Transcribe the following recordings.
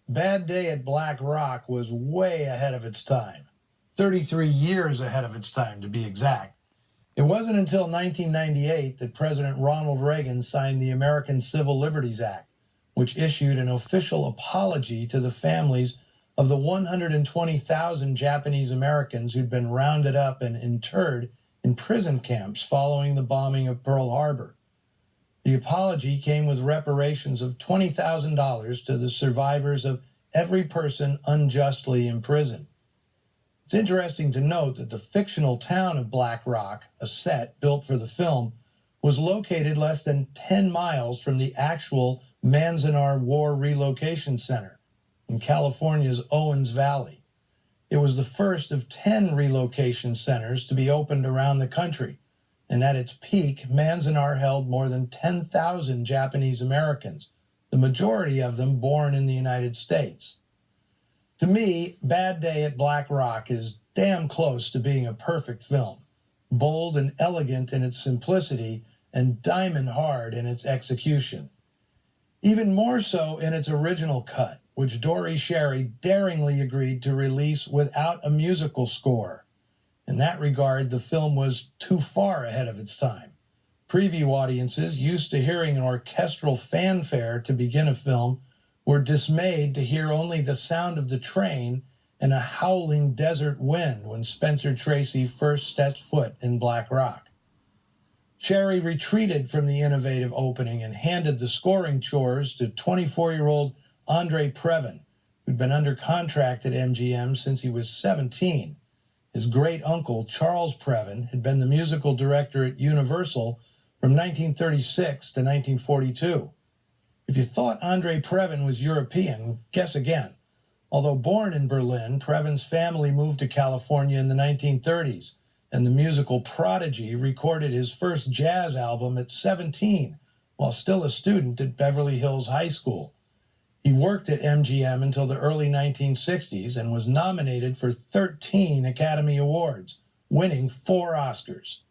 Bad Day at Black Rock was way ahead of its time. 33 years ahead of its time, to be exact. It wasn't until 1998 that President Ronald Reagan signed the American Civil Liberties Act, which issued an official apology to the families of the 120,000 Japanese Americans who'd been rounded up and interred in prison camps following the bombing of Pearl Harbor. The apology came with reparations of $20,000 to the survivors of every person unjustly imprisoned. It's interesting to note that the fictional town of Black Rock, a set built for the film, was located less than 10 miles from the actual Manzanar War Relocation Center in California's Owens Valley. It was the first of 10 relocation centers to be opened around the country, and at its peak, Manzanar held more than 10,000 Japanese Americans, the majority of them born in the United States. To me, Bad Day at Black Rock is damn close to being a perfect film, bold and elegant in its simplicity and diamond hard in its execution. Even more so in its original cut, which Dory Sherry daringly agreed to release without a musical score. In that regard, the film was too far ahead of its time. Preview audiences, used to hearing an orchestral fanfare to begin a film, were dismayed to hear only the sound of the train and a howling desert wind when Spencer Tracy first stepped foot in Black Rock. Sherry retreated from the innovative opening and handed the scoring chores to 24-year-old Andre Previn, who'd been under contract at MGM since he was 17. His great-uncle, Charles Previn, had been the musical director at Universal from 1936 to 1942. If you thought Andre Previn was European, guess again. Although born in Berlin, Previn's family moved to California in the 1930s, and the musical prodigy recorded his first jazz album at 17, while still a student at Beverly Hills High School. He worked at MGM until the early 1960s and was nominated for 13 Academy Awards, winning 4 Oscars.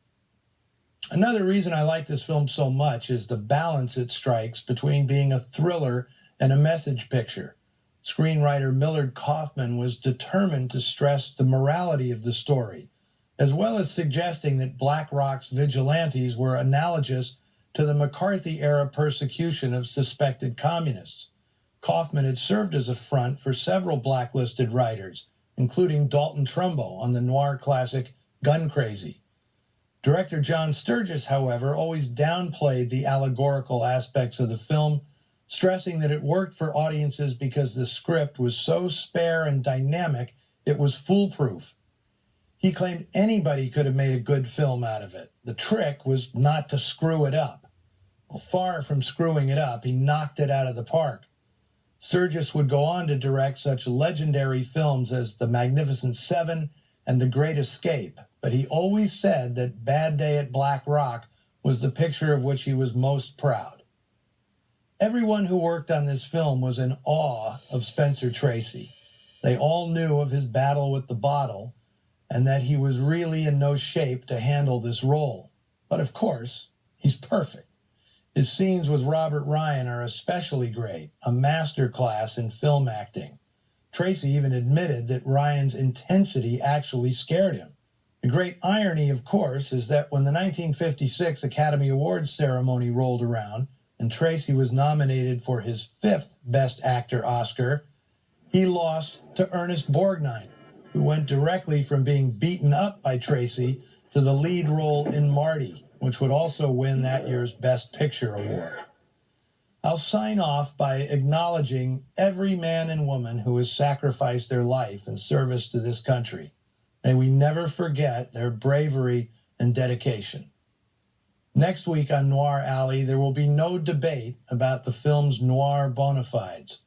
Another reason I like this film so much is the balance it strikes between being a thriller and a message picture. Screenwriter Millard Kaufman was determined to stress the morality of the story, as well as suggesting that Black Rock's vigilantes were analogous to the McCarthy-era persecution of suspected communists. Kaufman had served as a front for several blacklisted writers, including Dalton Trumbo on the noir classic Gun Crazy. Director John Sturges, however, always downplayed the allegorical aspects of the film, stressing that it worked for audiences because the script was so spare and dynamic it was foolproof. He claimed anybody could have made a good film out of it. The trick was not to screw it up. Well, far from screwing it up, he knocked it out of the park. Sturges would go on to direct such legendary films as The Magnificent Seven and The Great Escape, but he always said that Bad Day at Black Rock was the picture of which he was most proud. Everyone who worked on this film was in awe of Spencer Tracy. They all knew of his battle with the bottle and that he was really in no shape to handle this role. But of course, he's perfect. His scenes with Robert Ryan are especially great, a masterclass in film acting. Tracy even admitted that Ryan's intensity actually scared him. The great irony, of course, is that when the 1956 Academy Awards ceremony rolled around and Tracy was nominated for his 5th Best Actor Oscar, he lost to Ernest Borgnine, who went directly from being beaten up by Tracy to the lead role in Marty, which would also win that year's Best Picture award. I'll sign off by acknowledging every man and woman who has sacrificed their life in service to this country. May we never forget their bravery and dedication. Next week on Noir Alley, there will be no debate about the film's noir bona fides.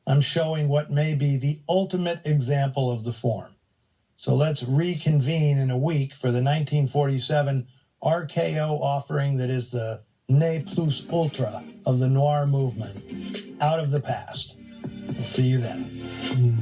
I'm showing what may be the ultimate example of the form. So let's reconvene in a week for the 1947 RKO offering that is the ne plus ultra of the noir movement, Out of the Past. I'll see you then.